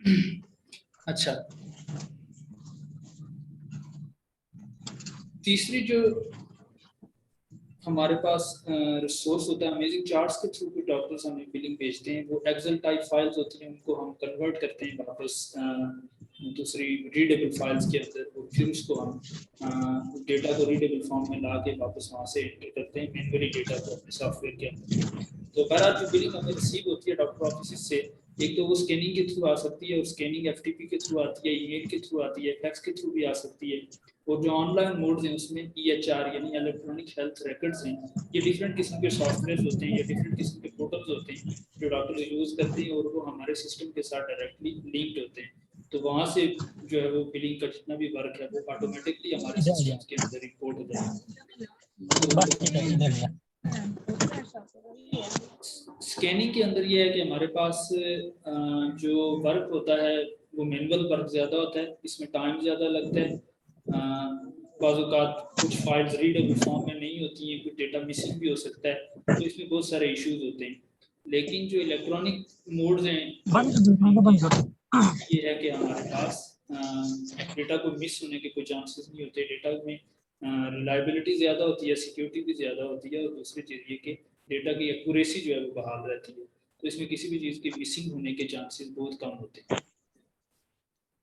अच्छा, तीसरी जो हमारे पास रिसोर्स होता है, अमेजिंग चार्ट्स के थ्रू भी डॉक्टर्स हमें बिलिंग भेजते हैं। वो एक्सेल टाइप फाइल्स होती हैं, उनको हम कन्वर्ट करते हैं वापस दूसरी रीडेबल फाइल्स के अंदर, और फिर उसको हम डेटा को रीडेबल फॉर्म में ला के वापस वहाँ से एंटर करते हैं मैनुअली डेटा को अपने सॉफ्टवेयर के अंदर। तो बहरहाल जो बिलिंग हमें रिसीव होती है डॉक्टर ऑफिस से, एक तो वो स्कैनिंग के थ्रू आ सकती है, और स्कैनिंग एफटीपी के थ्रू आती है, ईमेल के थ्रू आती है, फैक्स के थ्रू भी आ सकती है। और जो ऑनलाइन मोड्स हैं उसमें EHR यानी इलेक्ट्रॉनिक हेल्थ रिकॉर्ड्स हैं, ये डिफरेंट किस्म के सॉफ्टवेयर होते हैं या डिफरेंट किस्म के पोर्टल्स होते हैं जो डॉक्टर यूज़ करते हैं, और वो हमारे सिस्टम के साथ डायरेक्टली लिंक्ड होते हैं। तो वहाँ से जो है वो बिलिंग का जितना भी वर्क है वो ऑटोमेटिकली हमारे सिस्टम्स के अंदर रिपोर्ट हो जाएगा। स्कैनिंग के अंदर ये है कि हमारे पास जो वर्क होता है वो मैनुअल वर्क ज़्यादा होता है, इसमें टाइम ज़्यादा लगता है। बाज़-औक़ात कुछ फाइल्स रीडेबल फॉर्म में नहीं होती हैं, कुछ डेटा मिसिंग भी हो सकता है, तो इसमें बहुत सारे इश्यूज होते हैं। लेकिन जो इलेक्ट्रॉनिक मोड्स हैं ये है कि हमारे पास डेटा को मिस होने के कोई चांसेस नहीं होते, डेटा में रिलायबिलिटी ज़्यादा होती है, सिक्योरिटी भी ज़्यादा होती है, और दूसरी चीज़ ये कि डेटा की एक्यूरेसी जो है वो बहाल रहती है, तो इसमें किसी भी चीज़ के मिसिंग होने के चांसेस बहुत कम होते हैं।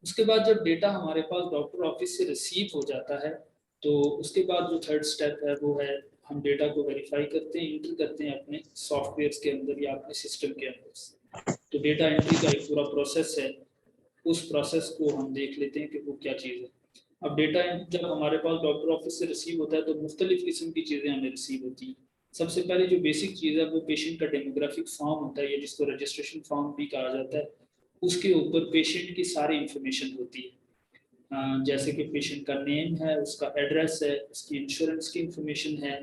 उसके बाद जब डेटा हमारे पास डॉक्टर ऑफिस से रिसीव हो जाता है, तो उसके बाद जो थर्ड स्टेप है वो है हम डेटा को वेरीफाई करते हैं, एंटर करते हैं अपने सॉफ्टवेयर के अंदर या अपने सिस्टम के अंदर। तो डेटा एंट्री का एक पूरा प्रोसेस है, उस प्रोसेस को हम देख लेते हैं कि वो क्या चीज़ है। अब डेटा जब हमारे पास डॉक्टर ऑफिस से रिसीव होता है तो मुख्तलिफ किस्म की चीज़ें हमें रिसीव होती हैं। सबसे पहले जो बेसिक चीज़ है वो पेशेंट का डेमोग्राफिक फॉर्म होता है, या जिसको रजिस्ट्रेशन फॉर्म भी कहा जाता है। उसके ऊपर पेशेंट की सारी इंफॉर्मेशन होती है, जैसे कि पेशेंट का नेम है, उसका एड्रेस है, उसकी इंश्योरेंस की इंफॉर्मेशन है,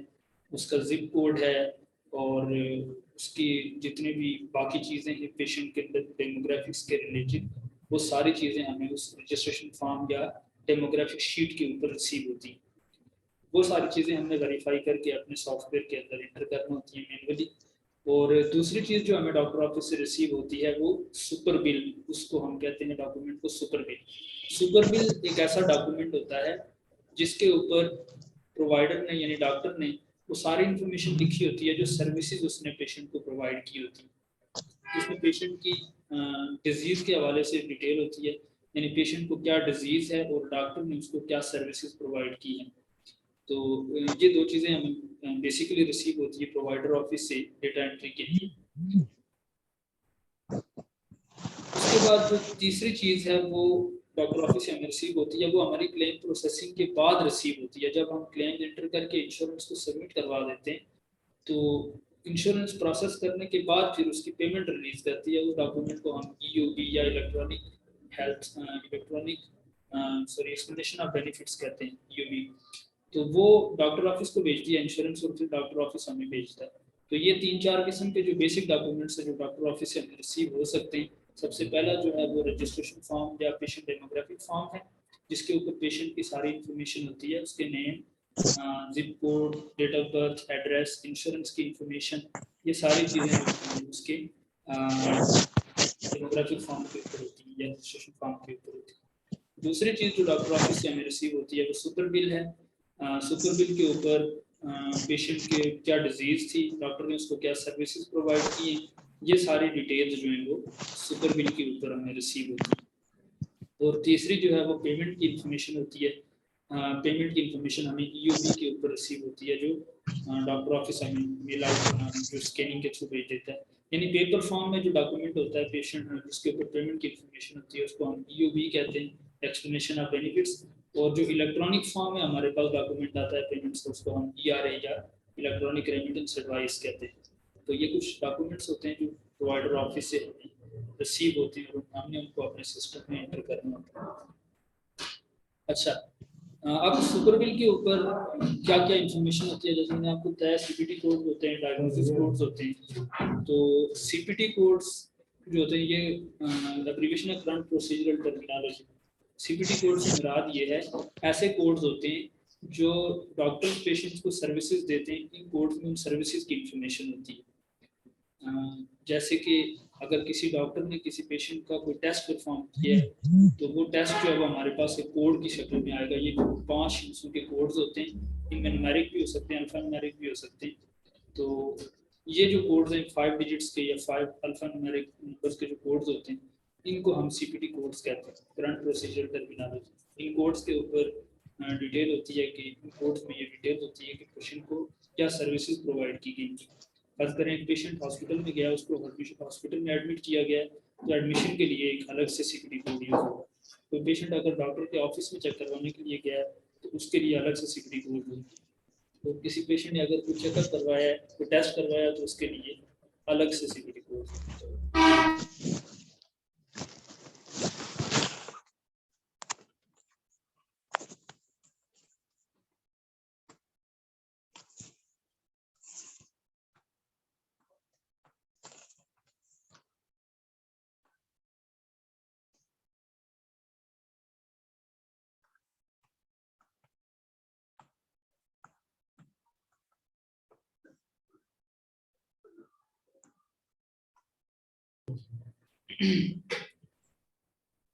उसका जिप कोड है, और उसकी जितने भी बाकी चीज़ें हैं पेशेंट के डेमोग्राफिक्स के रिलेटेड, वो सारी चीज़ें हमें उस रजिस्ट्रेशन फॉर्म या डेमोग्राफिक शीट के ऊपर रिसीव होती हैं। वो सारी चीज़ें हमने वेरीफाई करके अपने सॉफ्टवेयर के अंदर एंटर करनी होती है मैनुअली। और दूसरी चीज़ जो हमें डॉक्टर ऑफिस से रिसीव होती है वो सुपर बिल, उसको हम कहते हैं डॉक्यूमेंट को सुपर बिल। सुपर बिल एक ऐसा डॉक्यूमेंट होता है जिसके ऊपर प्रोवाइडर ने यानी डॉक्टर ने वो सारी इंफॉर्मेशन लिखी होती है जो सर्विसेज उसने पेशेंट को प्रोवाइड की होती है। इसमें पेशेंट की डिजीज के हवाले से डिटेल होती है, यानी पेशेंट को क्या डिजीज है और डॉक्टर ने उसको क्या सर्विसेज प्रोवाइड की हैं। तो ये दो चीज़ें हमें बेसिकली रिसीव होती है प्रोवाइडर ऑफिस से डेटा एंट्री के लिए। उसके बाद जो तीसरी चीज़ है वो डॉक्टर ऑफिस से हमें रिसीव होती है, वो हमारी क्लेम प्रोसेसिंग के बाद रिसीव होती है। जब हम क्लेम एंटर करके इंश्योरेंस को सबमिट करवा देते हैं तो इंश्योरेंस प्रोसेस करने के बाद फिर उसकी पेमेंट रिलीज करती है। उस डॉक्यूमेंट को हम EOB या electronic health electronic sorry explanation of benefits कहते हैं, EOB। तो वो डॉक्टर ऑफिस को भेजती है इंश्योरेंस, और फिर डॉक्टर ऑफिस हमें भेजता है। तो ये 3-4 किस्म के जो बेसिक डॉक्यूमेंट्स हैं जो डॉक्टर ऑफिस से हमें रिसीव हो सकते हैं। सबसे पहला जो है वो रजिस्ट्रेशन फॉर्म या पेशेंट डेमोग्राफिक फॉर्म है, जिसके ऊपर पेशेंट की सारी इंफॉर्मेशन होती है, उसके name, zip code, date of birth, address, insurance की इंफॉर्मेशन, ये सारी चीज़ें उसके डेमोग्राफिक फॉर्म के ऊपर होती है या रजिस्ट्रेशन फॉर्म के ऊपर होती है। दूसरी चीज़ जो डॉक्टर ऑफिस से हमें रिसीव होती है वो सुपर बिल है। सुपर बिल के ऊपर पेशेंट के क्या डिजीज़ थी, डॉक्टर ने उसको क्या सर्विसेज प्रोवाइड की हैं, ये सारी डिटेल्स जो हैं वो सुपर बिल के ऊपर हमें रिसीव होती है। और तीसरी जो है वो पेमेंट की इंफॉर्मेशन होती है। पेमेंट की इंफॉर्मेशन हमें EOB के ऊपर रिसीव होती है, जो डॉक्टर ऑफिस हमें मेल आउट जो स्कैनिंग के थ्रू भेज देता है। यानी पेपर फॉर्म में जो डॉक्यूमेंट होता है पेशेंट जिसके ऊपर पेमेंट की इंफॉर्मेशन होती है उसको हम EOB कहते हैं, एक्सप्लेनेशन ऑफ बेनिफिट्स। और जो इलेक्ट्रॉनिक फॉर्म में हमारे पास डॉक्यूमेंट आता है पेमेंट्स, उसको हम ERA या इलेक्ट्रॉनिक रेमिटेंस एडवाइस कहते हैं। तो ये कुछ डॉक्यूमेंट्स होते हैं जो प्रोवाइडर ऑफिस से रिसीव होते हैं और हमने उनको अपने सिस्टम में एंटर करना होता है। अच्छा, अब सुपर बिल के ऊपर क्या क्या इंफॉर्मेशन होती है, जैसे मैंने आपको बताया CPT कोड होते हैं, डायग्नोसिस कोड्स होते हैं। तो CPT कोड्स जो होते हैं ये एब्रिविएशन है current procedural terminology. CPT code से मुराद ये है ऐसे कोड्स होते हैं जो डॉक्टर्स पेशेंट्स को सर्विसेज देते हैं, इन कोड्स में उन सर्विसेज की इंफॉर्मेशन होती है। जैसे कि अगर किसी डॉक्टर ने किसी पेशेंट का कोई टेस्ट परफॉर्म किया है तो वो टेस्ट जो है वो हमारे पास एक कोड की शक्ल में आएगा। ये 5 हिस्सों के कोड्स होते हैं, इनमें न्यूमेरिक भी हो सकते हैं, अल्फा न्यूमेरिक भी हो सकते हैं। तो ये जो कोड्स हैं 5 डिजिट्स के या 5 अल्फा न्यूमेरिक नंबर्स के जो कोड्स होते हैं, इनको हम सीपीटी कोड्स कहते हैं, करंट प्रोसीजर टर्मिनोलॉजी। इन कोड्स के ऊपर डिटेल होती है कि इन कोड्स में ये डिटेल होती है कि पेशेंट को क्या सर्विसेज प्रोवाइड की गई थी। फर्ज करें एक पेशेंट हॉस्पिटल में गया, उसको हॉस्पिटल में एडमिट किया गया, तो एडमिशन के लिए एक अलग से सीपीटी कोड यूज होगा। कोई पेशेंट अगर डॉक्टर के ऑफिस में चेक करवाने के लिए गया तो उसके लिए अलग से सीपीटी कोड होगी। तो किसी पेशेंट ने अगर कोई चेकअप करवाया है, कोई टेस्ट करवाया, तो उसके लिए अलग से सीपीटी कोड।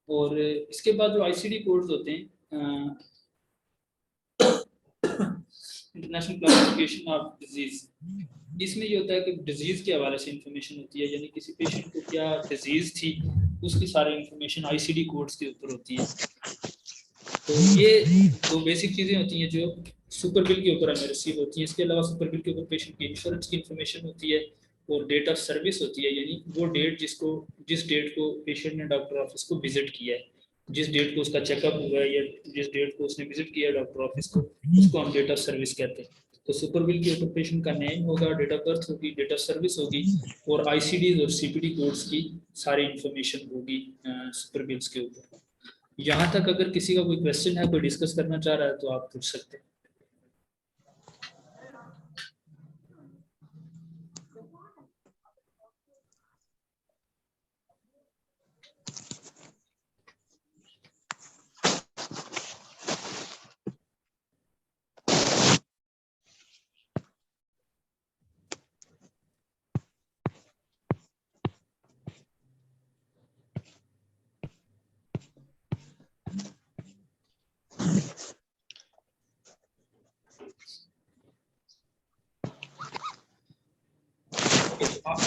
और इसके बाद जो आईसीडी कोड्स होते हैं, इंटरनेशनल क्लासिफिकेशन ऑफ डिजीज, इसमें ये होता है कि डिजीज के हवाले से इंफॉर्मेशन होती है, यानी किसी पेशेंट को क्या डिजीज थी उसकी सारी इंफॉर्मेशन आईसीडी कोड्स के ऊपर होती है। तो ये दो बेसिक चीजें होती हैं जो सुपर बिल के ऊपर हमें रिसीव होती हैं। इसके अलावा सुपर बिल के ऊपर पेशेंट की इंश्योरेंस की इंफॉर्मेशन होती है और डेट ऑफ सर्विस होती है, यानी वो डेट जिस डेट को पेशेंट ने डॉक्टर ऑफिस को विजिट किया है, जिस डेट को उसका चेकअप हुआ है या जिस डेट को उसने विजिट किया डॉक्टर ऑफिस को, उसको हम डेट ऑफ सर्विस कहते हैं। तो सुपर बिल के ऊपर पेशेंट का नेम होगा, डेट ऑफ बर्थ होगी, डेट ऑफ सर्विस होगी और आईसीडीज और सीपीडी कोड्स की सारी इंफॉर्मेशन होगी सुपर बिल्स के ऊपर। यहाँ तक अगर किसी का कोई क्वेश्चन है, कोई डिस्कस करना चाह रहा है तो आप पूछ सकते हैं।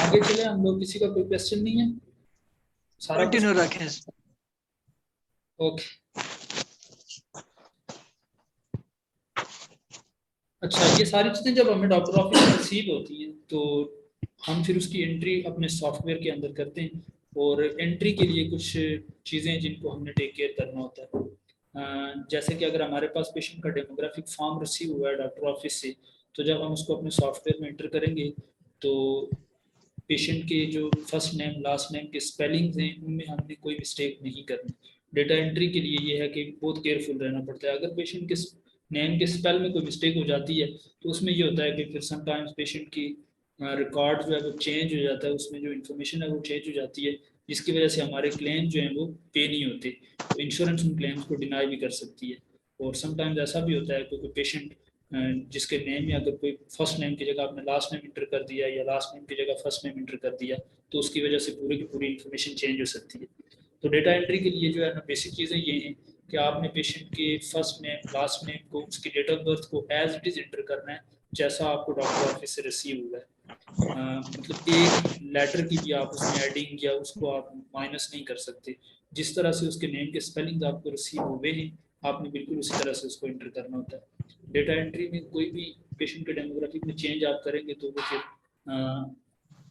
आगे चले हम लोग, किसी का कोई क्वेश्चन नहीं है? सारा कंटिन्यू रखें। ओके, अच्छा ये सारी चीजें जब हमें डॉक्टर ऑफिस में रिसीव होती हैं तो हम फिर उसकी एंट्री अपने सॉफ्टवेयर के अंदर करते हैं और एंट्री के लिए कुछ चीज़ें जिनको हमने टेक केयर करना होता है। जैसे कि अगर हमारे पास पेशेंट का डेमोग्राफिक फॉर्म रिसीव हुआ है डॉक्टर ऑफिस से, तो जब हम उसको अपने सॉफ्टवेयर में एंटर करेंगे तो पेशेंट के जो फर्स्ट नेम लास्ट नेम के स्पेलिंग्स हैं उनमें हमने कोई मिस्टेक नहीं करनी। डेटा एंट्री के लिए ये है कि बहुत केयरफुल रहना पड़ता है। अगर पेशेंट के नेम के स्पेल में कोई मिस्टेक हो जाती है तो उसमें ये होता है कि फिर समटाइम्स पेशेंट की रिकॉर्ड जो है वो चेंज हो जाता है, उसमें जो इन्फॉर्मेशन है वो चेंज हो जाती है, जिसकी वजह से हमारे क्लेम जो हैं वो पे नहीं होते, तो इंश्योरेंस उन क्लेम्स को डिनाई भी कर सकती है। और समटाइम्स ऐसा भी होता है क्योंकि पेशेंट जिसके नेम में अगर कोई फर्स्ट नेम की जगह आपने लास्ट नेम इंटर कर दिया या लास्ट नेम की जगह फर्स्ट नेम इंटर कर दिया तो उसकी वजह से पूरी की पूरी इन्फॉर्मेशन चेंज हो सकती है। तो डेटा एंट्री के लिए जो है ना बेसिक चीज़ें ये हैं कि आपने पेशेंट के फर्स्ट नेम लास्ट नेम को, उसकी डेट ऑफ बर्थ को एज इट इज़ इंटर करना है जैसा आपको डॉक्टर ऑफिस से रिसीव हुआ है। मतलब एक लेटर की भी आप उसमें एडिंग या उसको आप माइनस नहीं कर सकते। जिस तरह से उसके नेम के स्पेलिंग आपको रिसीव हुए हैं आपने बिल्कुल उसी तरह से उसको इंटर करना होता है। डेटा एंट्री में कोई भी पेशेंट के डेमोग्राफिक में चेंज आप करेंगे तो वो फिर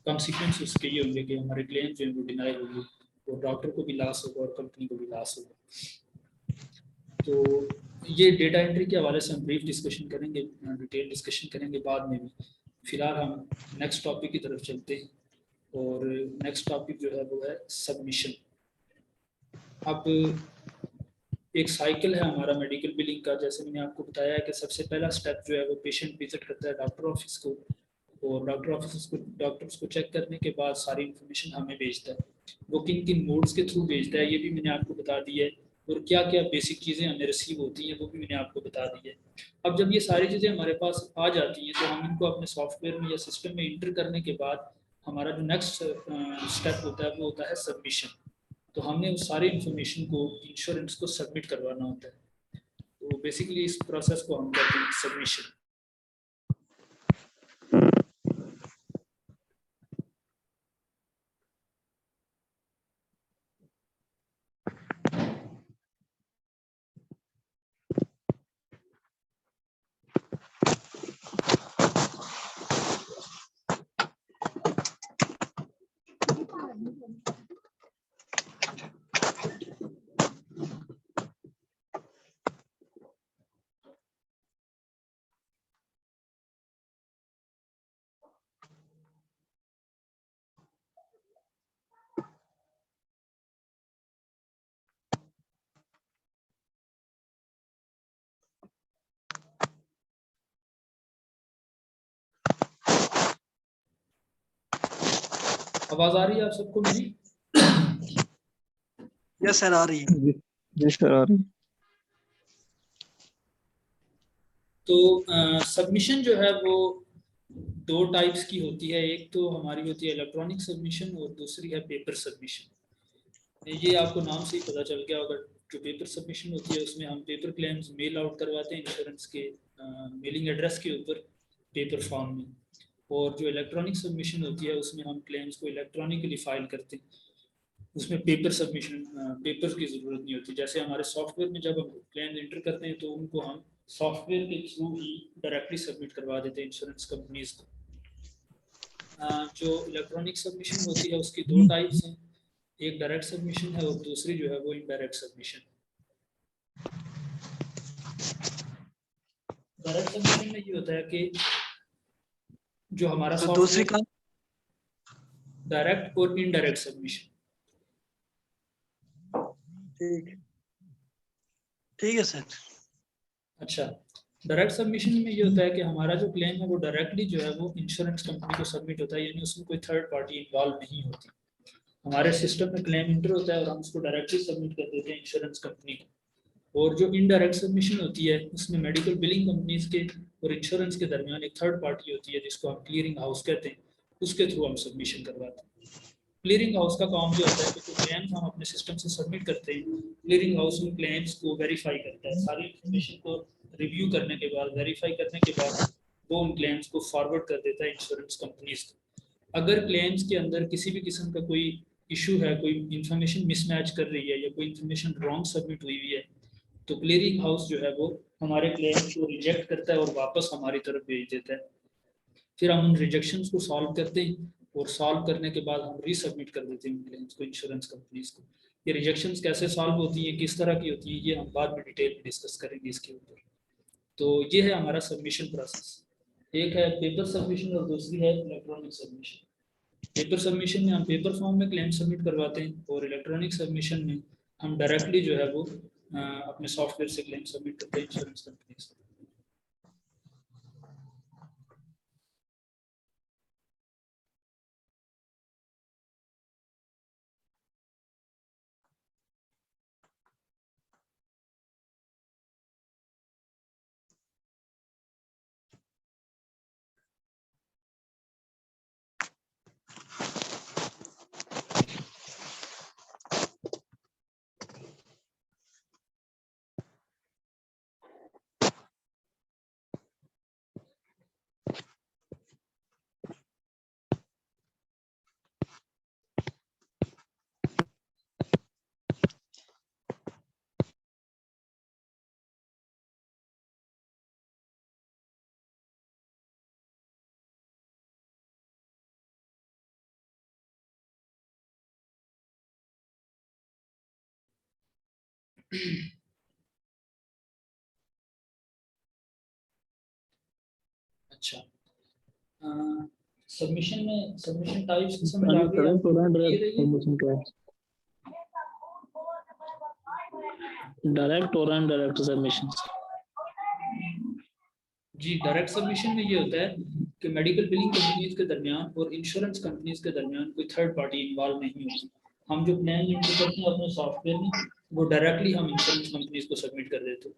कॉन्सिक्वेंस उसके ये होंगे कि हमारे क्लेम जो है वो डिनाई होगी और डॉक्टर को भी लॉस होगा और कंपनी को भी लॉस होगा। तो ये डेटा एंट्री के हवाले से हम ब्रीफ डिस्कशन करेंगे, डिटेल डिस्कशन करेंगे बाद में भी। फिलहाल हम नेक्स्ट टॉपिक की तरफ चलते हैं और नेक्स्ट टॉपिक जो है वो है सबमिशन। अब एक साइकिल है हमारा मेडिकल बिलिंग का, जैसे मैंने आपको बताया है कि सबसे पहला स्टेप जो है वो पेशेंट विजिट करता है डॉक्टर ऑफिस को और डॉक्टर उसको चेक करने के बाद सारी इन्फॉर्मेशन हमें भेजता है। वो किन किन मोड्स के थ्रू भेजता है ये भी मैंने आपको बता दिया है और क्या क्या बेसिक चीज़ें हमें रिसीव होती हैं वो भी मैंने आपको बता दी है। अब जब ये सारी चीज़ें हमारे पास आ जाती हैं तो हम इनको अपने सॉफ्टवेयर में या सिस्टम में इंटर करने के बाद हमारा जो नेक्स्ट स्टेप होता है वो होता है सबमिशन। तो हमने उस सारे इंफॉर्मेशन को इंश्योरेंस को सबमिट करवाना होता है। तो बेसिकली इस प्रोसेस को हम कहते हैं सबमिशन। आवाज आ रही है आप सबको मेरी? यस सर, आ रही है। जी सर, आ रही है। तो सबमिशन जो है वो दो टाइप्स की होती है। एक तो हमारी होती है इलेक्ट्रॉनिक सबमिशन और दूसरी है पेपर सबमिशन। ये आपको नाम से ही पता चल गया होगा। जो पेपर सबमिशन होती है उसमें हम पेपर क्लेम्स मेल आउट करवाते हैं इंश्योरेंस के मेलिंग एड्रेस के ऊपर पेपर फॉर्म में। और जो इलेक्ट्रॉनिक सबमिशन होती है उसमें हम क्लेम्स को इलेक्ट्रॉनिकली फाइल करते हैं। उसमें पेपर सबमिशन पेपर की ज़रूरत नहीं होती। जैसे हमारे सॉफ्टवेयर में जब हम क्लेम एंटर करते हैं तो उनको हम सॉफ्टवेयर के थ्रू ही डायरेक्टली सबमिट करवा देते हैं इंश्योरेंस कंपनीज को। जो इलेक्ट्रॉनिक सबमिशन होती है उसकी दो टाइप्स हैं। एक डायरेक्ट सबमिशन है और दूसरी जो है वो इनडायरेक्ट सबमिशन। डायरेक्ट सबमिशन में ये होता है कि जो हमारा तो दूसरी सॉफ्टवेयर, का डायरेक्ट और इनडायरेक्ट सबमिशन। ठीक ठीक है सर। अच्छा, डायरेक्ट सबमिशन में ये होता है कि हमारा जो क्लेम है वो डायरेक्टली जो है वो इंश्योरेंस कंपनी को सबमिट होता है, यानी उसमें कोई थर्ड पार्टी इन्वॉल्व नहीं होती। हमारे सिस्टम में क्लेम इंटर होता है और हम उसको डायरेक्टली सबमिट कर देते हैं इंश्योरेंस कंपनी को। और जो इनडायरेक्ट सबमिशन होती है उसमें मेडिकल बिलिंग कंपनीज के और इंश्योरेंस के दरमियान एक थर्ड पार्टी होती है जिसको हम क्लियरिंग हाउस कहते हैं, उसके थ्रू हम सबमिशन करवाते हैं। क्लियरिंग हाउस का काम ये होता है कि जो क्लेम्स हम अपने सिस्टम से सबमिट करते हैं, क्लियरिंग हाउस उन क्लेम्स को वेरीफाई करता है। सारी इंफॉर्मेशन को रिव्यू करने के बाद, वेरीफाई करने के बाद वो उन क्लेम्स को फॉरवर्ड कर देता है इंश्योरेंस कंपनीज को। अगर क्लेम्स के अंदर किसी भी किस्म का कोई इशू है, कोई इंफॉर्मेशन मिसमैच कर रही है या कोई इंफॉर्मेशन रॉन्ग सबमिट हुई हुई है, तो क्लियरिंग हाउस जो है वो हमारे क्लेम्स को रिजेक्ट करता है और वापस हमारी तरफ भेज देता है। फिर हम उन रिजेक्शंस को सॉल्व करते हैं और सॉल्व करने के बाद हम रीसबमिट कर देते हैं क्लेम्स को इंश्योरेंस कंपनीज को। ये रिजेक्शंस कैसे सॉल्व होती है, किस तरह की होती है, ये हम बाद में डिटेल में डिस्कस करेंगे इसके ऊपर। तो ये है हमारा सबमिशन प्रोसेस। एक है पेपर सबमिशन और दूसरी है इलेक्ट्रॉनिक सबमिशन। पेपर सबमिशन में हम पेपर फॉर्म में क्लेम सबमिट करवाते हैं और इलेक्ट्रॉनिक सबमिशन में हम डायरेक्टली जो है वो अपने सॉफ्टवेयर से क्लेम सबमिट करते हैं इंश्योरेंस कंपनीज को। अच्छा, सबमिशन में सबमिशन टाइप्स की समझ आ गई आपको? ये रही डायरेक्ट और इनडायरेक्ट सबमिशन। जी, डायरेक्ट सबमिशन में ये होता है कि मेडिकल बिलिंग कंपनीज के दरमियान और इंश्योरेंस कंपनीज के दरमियान कोई थर्ड पार्टी इन्वॉल्व नहीं होती। हम जो क्लेम एंटर करते हैं अपने सॉफ्टवेयर में वो डायरेक्टली हम इंश्योरेंस कंपनीज को सबमिट कर देते हैं।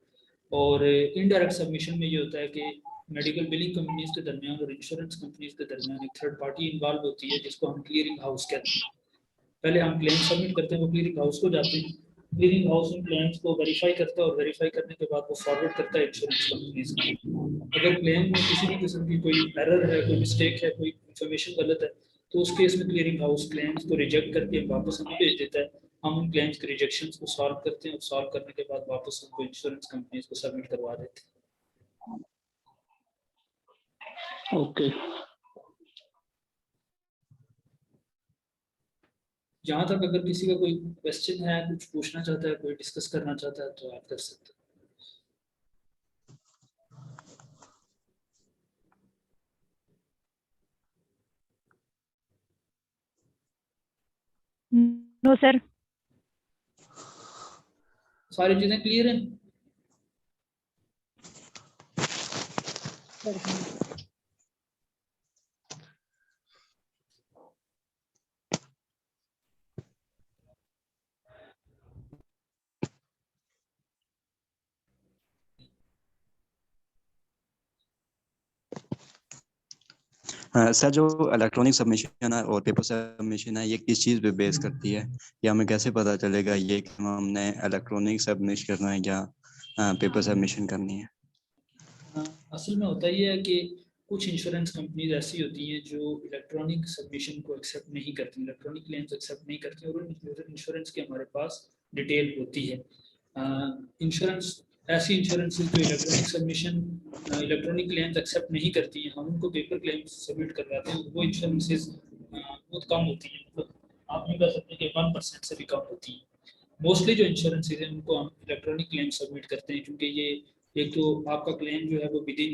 और इनडायरेक्ट सबमिशन में ये होता है कि मेडिकल बिलिंग कंपनीज के दरमियान और इंश्योरेंस कंपनीज के दरमियान एक थर्ड पार्टी इन्वॉल्व होती है जिसको हम क्लियरिंग हाउस कहते हैं। पहले हम क्लेम सबमिट करते हैं, वो क्लियरिंग हाउस को जाते हैं, क्लियरिंग हाउस उन क्लेम्स को वेरीफाई करता है और वेरीफाई करने के बाद वो फॉरवर्ड करता है इंश्योरेंस कंपनीज को। अगर क्लेम में किसी भी किस्म की कोई एरर है, कोई मिस्टेक है, कोई इन्फॉर्मेशन गलत है, तो उस केस में क्लियरिंग हाउस क्लेम्स को रिजेक्ट करके वापस हमें भेज देता है। हम उन क्लेम्स के रिजेक्शन को सॉल्व करते हैं और सॉल्व करने के बाद वापस उनको इंश्योरेंस कंपनीज को सबमिट करवा देते हैं। ओके। जहाँ तक अगर किसी का कोई क्वेश्चन है, कुछ पूछना चाहता है, कोई डिस्कस करना चाहता है, तो आप कर सकते हैं। No sir. सारी चीजें क्लियर हैं? सर, जो इलेक्ट्रॉनिक सबमिशन है और पेपर सबमिशन है, ये किस चीज़ पे बेस करती है, या हमें कैसे पता चलेगा ये कि हमने इलेक्ट्रॉनिक सबमिट करना है या पेपर सबमिशन करनी है? असल में होता ये है कि कुछ इंश्योरेंस कंपनीज ऐसी होती हैं जो इलेक्ट्रॉनिक सबमिशन को एक्सेप्ट नहीं करती, इलेक्ट्रॉनिक क्लेम्स एक्सेप्ट नहीं करती, और उन इंश्योरेंस की हमारे पास डिटेल होती है। इंश्योरेंस ऐसी इंश्योरेंस जो electronic submission electronic claims accept नहीं करती हैं, हम उनको पेपर क्लेम्स सबमिट करवाते हैं। वो इंश्योरेंसेज बहुत कम होती हैं, मतलब आप नहीं कह सकते कि 1% से भी कम होती हैं। मोस्टली जो इंश्योरेंसेज हैं उनको हम इलेक्ट्रॉनिक क्लेम सबमिट करते हैं, क्योंकि ये एक तो आपका क्लेम जो है वो विद इन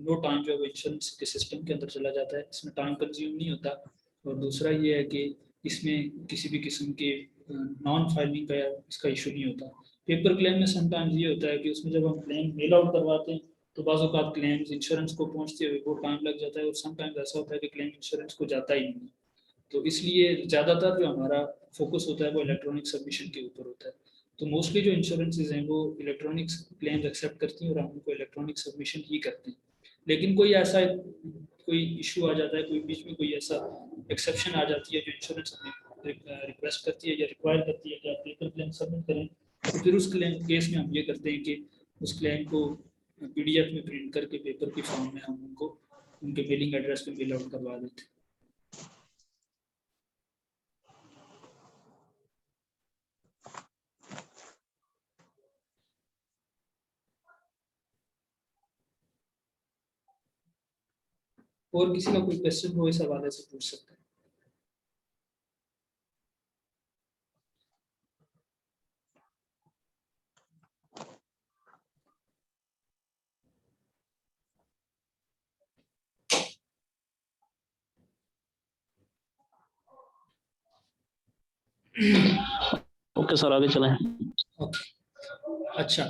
नो टाइम जो है वो इंश्योरेंस के सिस्टम के अंदर चला जाता है, इसमें टाइम कंज्यूम नहीं होता। और दूसरा ये है कि इसमें किसी भी किस्म के नॉन फाइलिंग का इसका इशू नहीं होता। पेपर क्लेम में समटाइम्स ये होता है कि उसमें जब हम क्लेम मेल आउट करवाते हैं तो बाज़ औक़ात क्लेम्स इंश्योरेंस को पहुंचते हुए बहुत टाइम लग जाता है, और समटाइम्स ऐसा होता है कि क्लेम इंश्योरेंस को जाता ही नहीं। तो इसलिए ज़्यादातर जो हमारा फोकस होता है वो इलेक्ट्रॉनिक सबमिशन के ऊपर होता है। तो मोस्टली जो इंश्योरेंसेज हैं वो इलेक्ट्रॉनिक क्लेम्स एक्सेप्ट करती हैं और हम उनको इलेक्ट्रॉनिक सबमिशन ही करते हैं। लेकिन कोई ऐसा कोई इशू आ जाता है, कोई बीच में कोई ऐसा एक्सेप्शन आ जाती है जो इंश्योरेंस रिक्वेस्ट करती है या रिक्वायर करती है कि आप पेपर क्लेम सबमिट करें, तो फिर उस क्लेम केस में हम ये करते हैं कि उस क्लेम को PDF में प्रिंट करके पेपर की फॉर्म में हम उनको उनके मेलिंग एड्रेस पे मेल आउट करवा देते हैं। और किसी का कोई क्वेश्चन हो इस हवाले से पूछ सकते हैं। ओके सर, आगे चलें। अच्छा,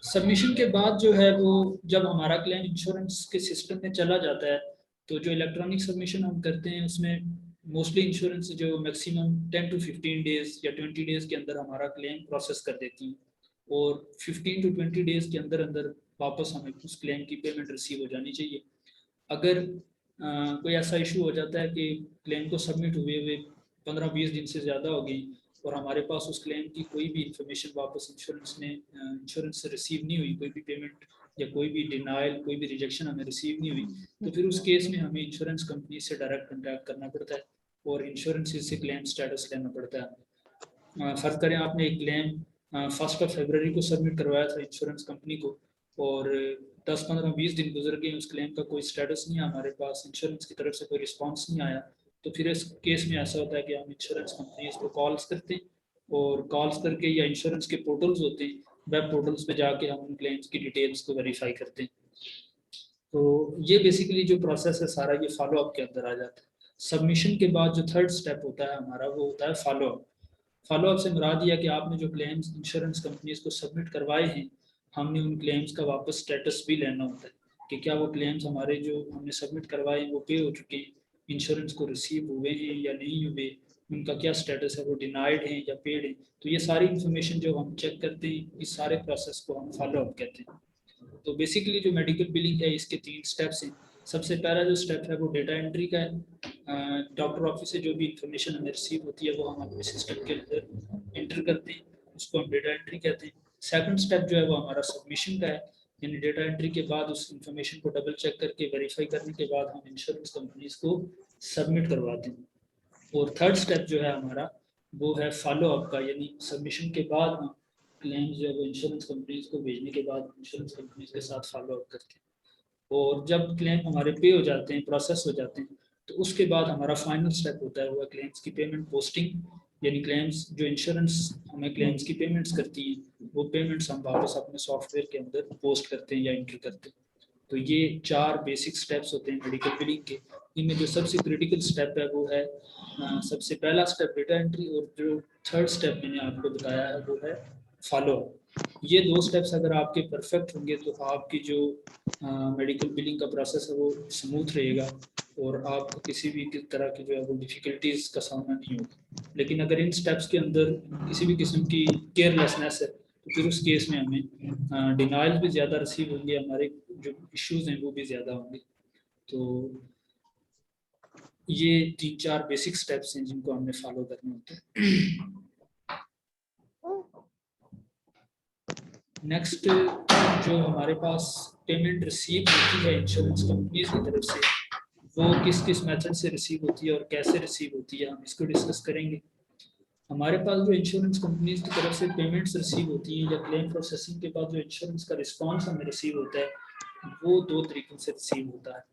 सबमिशन के बाद जो है वो जब हमारा क्लेम इंश्योरेंस के सिस्टम में चला जाता है, तो जो इलेक्ट्रॉनिक सबमिशन हम करते हैं उसमें मोस्टली इंश्योरेंस जो मैक्सिमम 10 to 15 डेज या 20 डेज के अंदर हमारा क्लेम प्रोसेस कर देती है, और 15 to 20 डेज के अंदर अंदर वापस हमें उस क्लेम की पेमेंट रिसीव हो जानी चाहिए। अगर कोई ऐसा इशू हो जाता है कि क्लेम को सबमिट हुए हुए 15-20 दिन से ज़्यादा हो गई और हमारे पास उस क्लेम की कोई भी इंफॉर्मेशन वापस इंश्योरेंस से रिसीव नहीं हुई, कोई भी पेमेंट या कोई भी डिनाइल, कोई भी रिजेक्शन हमें रिसीव नहीं हुई, तो फिर उस केस में हमें इंश्योरेंस कंपनी से डायरेक्ट कॉन्टैक्ट करना पड़ता है और इंश्योरेंस से क्लेम स्टेटस लेना पड़ता है। फ़र्ज़ करें आपने एक क्लेम 1 फरवरी को सबमिट करवाया था इंश्योरेंस कंपनी को, और 10-15-20 दिन गुजर गए, उस क्लेम का कोई स्टेटस नहीं है हमारे पास, इंश्योरेंस की तरफ से कोई रिस्पांस नहीं आया, तो फिर इस केस में ऐसा होता है कि हम इंश्योरेंस कंपनीज को कॉल्स करते हैं, और कॉल्स करके या इंश्योरेंस के पोर्टल्स होते हैं, वेब पोर्टल्स पे जाके हम उन क्लेम्स की डिटेल्स को वेरीफाई करते हैं। तो ये बेसिकली जो प्रोसेस है सारा ये फॉलो अप के अंदर आ जाता है। सबमिशन के बाद जो थर्ड स्टेप होता है हमारा वो होता है फॉलो अप। फॉलो अप से मुराद ये है कि आपने जो क्लेम्स इंश्योरेंस कंपनीज को सबमिट करवाए हैं, हमने उन क्लेम्स का वापस स्टेटस भी लेना होता है कि क्या वो क्लेम्स हमारे जो हमने सबमिट करवाए हैं वो पे हो चुके हैं, इंश्योरेंस को रिसीव हुए हैं या नहीं हुए, उनका क्या स्टेटस है, वो डिनाइड है या पेड है। तो ये सारी इन्फॉर्मेशन जो हम चेक करते हैं, इस सारे प्रोसेस को हम फॉलो अप कहते हैं। तो बेसिकली जो मेडिकल बिलिंग है इसके 3 स्टेप्स हैं। सबसे पहला जो स्टेप है वो डेटा एंट्री का है। डॉक्टर ऑफिस से जो भी इंफॉर्मेशन हमें रिसीव होती है वो हम अपने सिस्टम के अंदर एंटर करते हैं, उसको हम डेटा एंट्री कहते हैं। सेकंड स्टेप जो है वो हमारा सबमिशन का है, यानी डेटा एंट्री के बाद उस इंफॉर्मेशन को डबल चेक करके वेरीफाई करने के बाद हम इंश्योरेंस कंपनीज को सबमिट करवाते हैं। और थर्ड स्टेप जो है हमारा वो है फॉलो अप का, यानी सबमिशन के बाद हम क्लेम्स जो है वो इंश्योरेंस कंपनीज को भेजने के बाद इंश्योरेंस कंपनीज के साथ फॉलो अप करते हैं। और जब क्लेम हमारे पे हो जाते हैं, प्रोसेस हो जाते हैं, तो उसके बाद हमारा फाइनल स्टेप होता है वो क्लेम्स की पेमेंट पोस्टिंग, यानी क्लेम्स जो इंश्योरेंस हमें क्लेम्स की पेमेंट्स करती हैं वो पेमेंट्स हम वापस अपने सॉफ्टवेयर के अंदर पोस्ट करते हैं या एंटर करते हैं। तो ये 4 बेसिक स्टेप्स होते हैं मेडिकल बिलिंग के। इनमें जो सबसे क्रिटिकल स्टेप है वो है सबसे पहला स्टेप डेटा एंट्री, और जो थर्ड स्टेप मैंने आपको बताया है वो है फॉलो अप। ये 2 स्टेप्स अगर आपके परफेक्ट होंगे तो आपकी जो मेडिकल बिलिंग का प्रोसेस है वो स्मूथ रहेगा और आपको किसी भी तरह की जो है वो डिफिकल्टीज का सामना नहीं होगा। लेकिन अगर इन स्टेप्स के अंदर किसी भी किस्म की केयरलेसनेस है तो फिर उस केस में हमें डिनाइल भी ज़्यादा रिसीव होंगे, हमारे जो इश्यूज हैं वो भी ज़्यादा होंगे। तो ये 3-4 बेसिक स्टेप्स हैं जिनको हमने फॉलो करना होता है। नेक्स्ट जो हमारे पास पेमेंट रिसीव होती है इंश्योरेंस कंपनीज की तरफ से, वो किस किस मेथड से रिसीव होती है और कैसे रिसीव होती है, हम इसको डिस्कस करेंगे। हमारे पास जो इंश्योरेंस कंपनीज की तरफ से पेमेंट्स रिसीव होती हैं या क्लेम प्रोसेसिंग के बाद जो इंश्योरेंस का रिस्पांस हमें रिसीव होता है वो 2 तरीकों से रिसीव होता है,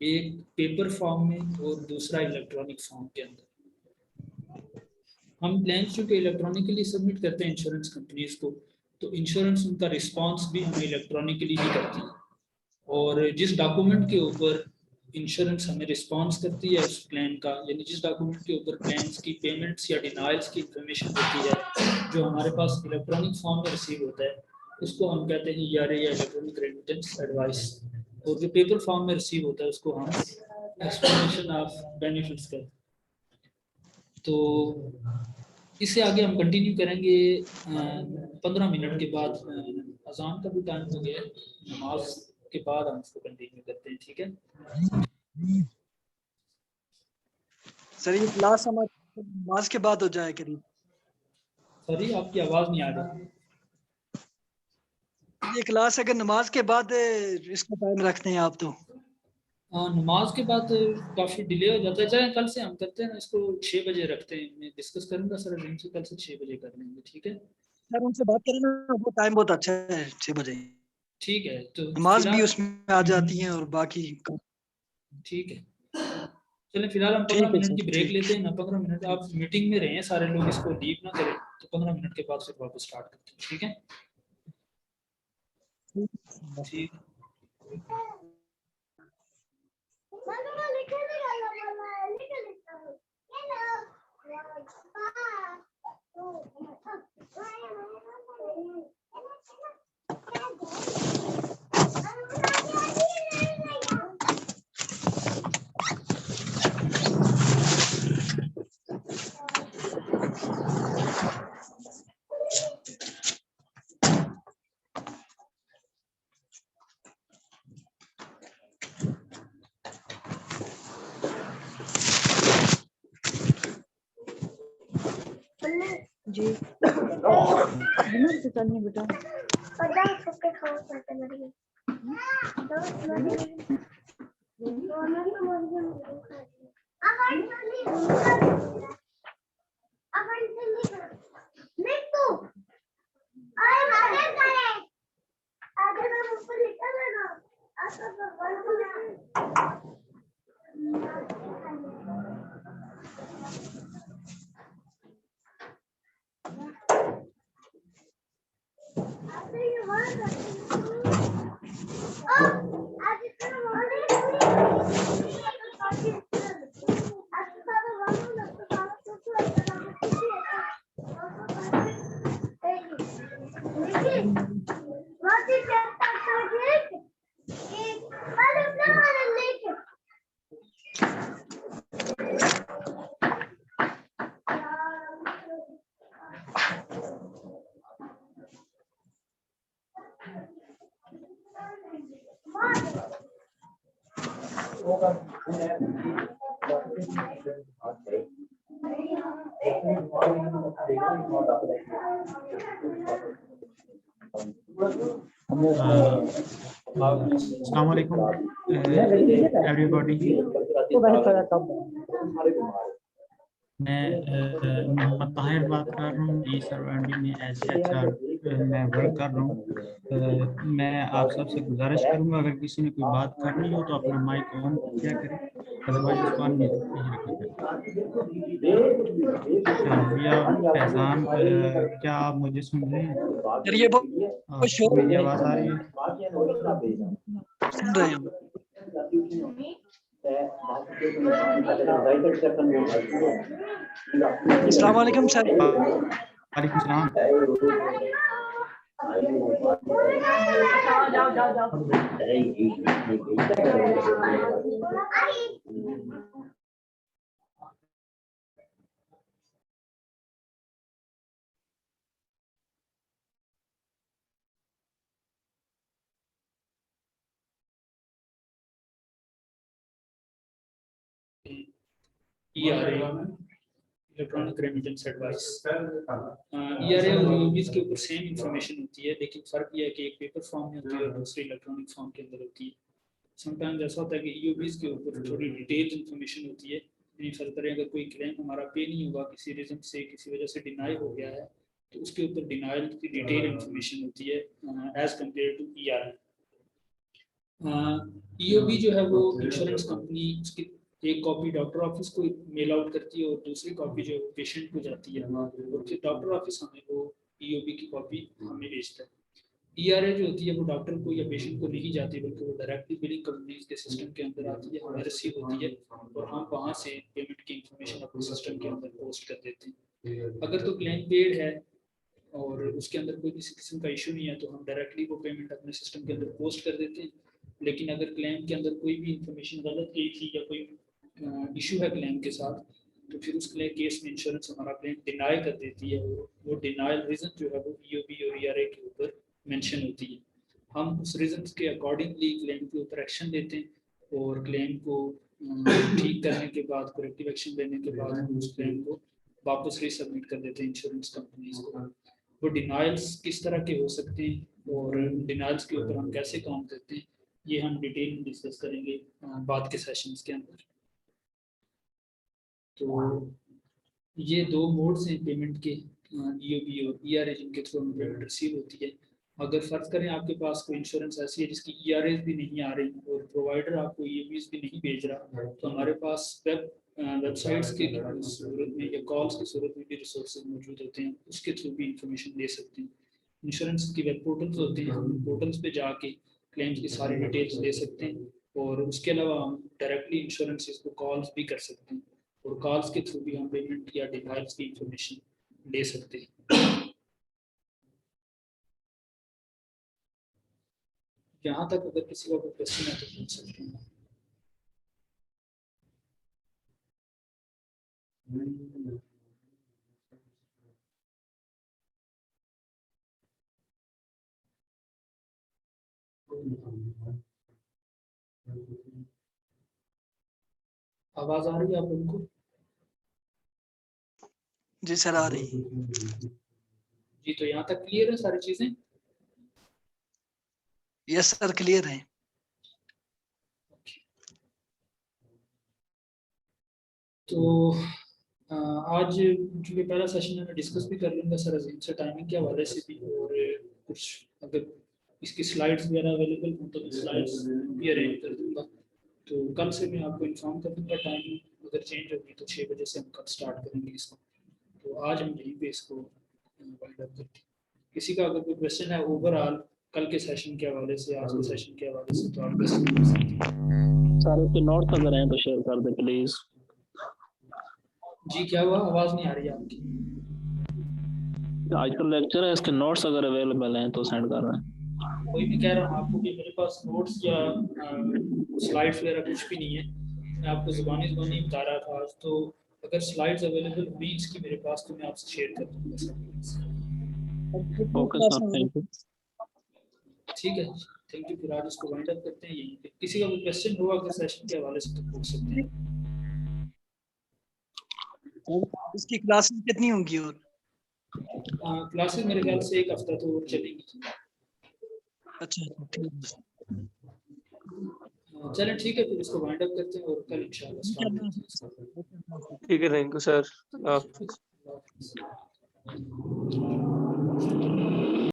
एक पेपर फॉर्म में और दूसरा इलेक्ट्रॉनिक फॉर्म के अंदर। हम क्लेम्स जो कि इलेक्ट्रॉनिकली सबमिट करते हैं इंश्योरेंस कंपनीज को, तो इंश्योरेंस उनका रिस्पांस भी हमें इलेक्ट्रॉनिकली ही करती है, और जिस डॉक्यूमेंट के ऊपर इंश्योरेंस हमें रिस्पांस करती है उस क्लेम का, यानी जिस डॉक्यूमेंट के ऊपर क्लेम्स की पेमेंट्स या डिनाइल्स की इंफॉर्मेशन होती है जो हमारे पास इलेक्ट्रॉनिक फॉर्म में रिसीव होता है, उसको हम कहते हैं ERA या इलेक्ट्रॉनिक रेमिटेंस एडवाइस। और जो पेपर फॉर्म में रिसीव होता है उसको हम एक्सप्लेनेशन ऑफ बेनिफिट्स कहते हैं। तो इससे आगे हम कंटिन्यू करेंगे 15 मिनट के बाद। अजान का भी टाइम हो गया है, नमाज के बाद हम इसको कंटिन्यू करते हैं, ठीक है। सर ये क्लास हमारे नमाज के बाद हो जाए करीब। सॉरी आपकी आवाज नहीं आ रही। ये क्लास अगर नमाज के बाद इसका टाइम रखते हैं आप तो। नमाज के बाद काफी डिले हो जाता है, चाहे कल से हम करते हैं ना इसको 6 बजे रखते हैं। मैं डिस्कस करूंगा सर उनसे, कल से 6 बजे कर लेंगे, ठीक है। सर उनसे बात करें ना, वो टाइम बहुत अच्छा है 6 बजे। ठीक है तो नमाज भी फिलहाल उसमें आ जाती है और बाकी ठीक है। चलें फिलहाल हम 15 ठीक है मिनट की सर, ब्रेक ठीक। लेते हैं ना। 15 मिनट आप मीटिंग में रहें, सारे लोग इसको लीव ना करें, तो 15 मिनट के बाद फिर वापस स्टार्ट करते हैं, ठीक है। ठीक। जी दिमाग से चलने बेटा अस्सलाम वालेकुम एवरीबॉडी। मैं मोहम्मद ताहिर बात कर रहा हूँ। ई सराउंडिंग में एज HR मैं वर्क कर रहा हूँ। मैं आप सबसे गुजारिश करूँगा अगर किसी ने कोई बात करनी हो तो अपना माइक ऑन किया करें, अदरवाइज इसको अनम्यूट नहीं रखा करें। भैया फैजान, क्या आप मुझे सुन रहे हैं? यार ये बहुत शोर मेरी आवाज़ आ रही है? सुन रहे हैं हम। अस्सलाम वालेकुम सर। वालेकुम सलाम। ERA electronic remittance advice. ERA और EOBs के ऊपर सेम इंफॉर्मेशन होती है, लेकिन फर्क यह है कि एक पेपर फॉर्म में होती है और दूसरी इलेक्ट्रॉनिक फॉर्म के अंदर होती है। समटाइम्स ऐसा होता है कि EOBs के ऊपर थोड़ी डिटेल्ड इंफॉर्मेशन होती है, यानी फर्ज करें अगर कोई क्लेम हमारा पे नहीं हुआ किसी रीजन से, किसी वजह से डिनाई हो गया है, तो उसके ऊपर डिनाइल की डिटेल इंफॉर्मेशन होती है as compare to ERA। EOB जो है वो इंश्योरेंस कंपनी उसकी एक कॉपी डॉक्टर ऑफिस को मेल आउट करती है और दूसरी कॉपी जो पेशेंट को जाती है और फिर डॉक्टर ऑफिस हमें वो EOB की कॉपी हमें भेजता है। ERA जो होती है वो डॉक्टर को या पेशेंट को नहीं जाती, बल्कि वो डायरेक्टली बिलिंग कंपनीज के सिस्टम के अंदर आती है, हमें रिसीव होती है और हम वहाँ से पेमेंट की इंफॉर्मेशन अपने सिस्टम के अंदर पोस्ट कर देते हैं। अगर तो क्लेम पेड है और उसके अंदर कोई किसी किस्म का इशू नहीं है तो हम डायरेक्टली वो पेमेंट अपने सिस्टम के अंदर पोस्ट कर देते हैं। लेकिन अगर क्लेम के अंदर कोई भी इंफॉर्मेशन गलत गई थी या कोई इशू है क्लेम के साथ, तो फिर उस केस में इंश्योरेंस हमारा क्लेम डिनाई कर देती है और वो डिनायल रीजन जो है वो EOB और ERA के ऊपर मेंशन होती है। हम उस रीजन के अकॉर्डिंगली क्लेम के ऊपर एक्शन लेते हैं और क्लेम को ठीक करने के बाद, करेक्टिव एक्शन लेने के बाद हम उस क्लेम को वापस रीसबमिट कर देते हैं इंश्योरेंस कंपनीज को। वो डिनाइल्स किस तरह के हो सकते हैं और डिनाइल्स के ऊपर हम कैसे काम करते हैं, ये हम डिटेल में डिस्कस करेंगे बाद के सेशंस के अंदर। तो ये दो मोड्स हैं पेमेंट के, EOB और ERA, जिनके थ्रू हमें पेमेंट रिसीव होती है। अगर फर्ज करें आपके पास कोई इंश्योरेंस ऐसी है जिसकी ERAs भी नहीं आ रही और प्रोवाइडर आपको EOBs भी नहीं भेज रहा, तो हमारे पास वेबसाइट्स के सूरत में या कॉल्स की सूरत में भी रिसोर्सेज मौजूद होते हैं, उसके थ्रू भी इंफॉर्मेशन दे सकते हैं। इंश्योरेंस की वेब पोर्टल्स होते हैं, हम पोर्टल्स पे जाके क्लेम्स की सारी डिटेल्स दे सकते हैं और उसके अलावा हम डायरेक्टली इंश्योरेंस को कॉल्स भी कर सकते हैं और कॉल्स के थ्रू भी हम पेमेंट या डिनाइल्स की इंफॉर्मेशन ले सकते हैं। यहाँ तक अगर किसी का कोई क्वेश्चन है तो पूछ सकते हैं। आवाज आ रही है आप लोगों को? जी सर आ रही। जी, तो यहाँ तक क्लियर है सारी चीजें? यस सर क्लियर है। तो आज चूंकि पहला सेशन है मैं डिस्कस भी कर लूँगा सर अजीम से टाइमिंग के हवाले से भी, और कुछ अगर इसकी स्लाइड्स वगैरह अवेलेबल हो तो मैं स्लाइड्स भी अरेंज कर दूँगा। तो कल से मैं आपको इन्फॉर्म कर दूँगा, टाइमिंग अगर चेंज होगी तो 6 बजे से हम कल स्टार्ट करेंगे इसको। तो आज हम यहीं पे इसको वाइंड अप करते हैं। किसी का अगर कोई क्वेश्चन है ओवरऑल कल के सेशन के हवाले से, आज के सेशन के हवाले से, तो आप क्वेश्चन कर सकते हैं। सारे के नोट्स अगर हैं तो शेयर कर दे प्लीज। जी क्या हुआ, आवाज नहीं आ रही आपकी? आज का लेक्चर है, इसके नोट्स अगर अवेलेबल हैं तो सेंड कर रहे हैं। कोई भी कह रहा हूँ आपको कि मेरे पास नोट्स या स्लाइड्स वगैरह कुछ भी नहीं है। मैं आपको ज़ुबानी बता रहा था आज, तो अगर स्लाइड्स अवेलेबल हुई इसकी मेरे पास तो मैं आपसे शेयर कर दूँगा। Okay sir, thank you. ठीक है। Thank you. फिर आज इसको वाइंड अप करते हैं यहीं पे। किसी का कोई क्वेश्चन हुआ अगर सेशन के हवाले से तो पूछ सकते हैं। इसकी क्लासेस कितनी होंगी और क्लासेस मेरे ख्याल से एक हफ्ता तो और चलेगी। अच्छा ठीक है। चलें ठीक है, फिर इसको वाइंड अप करते हैं और कल इंशाल्लाह स्टार्ट करते हैं इसका। ठीक है, थैंक यू सर। अल्लाह हाफिज़।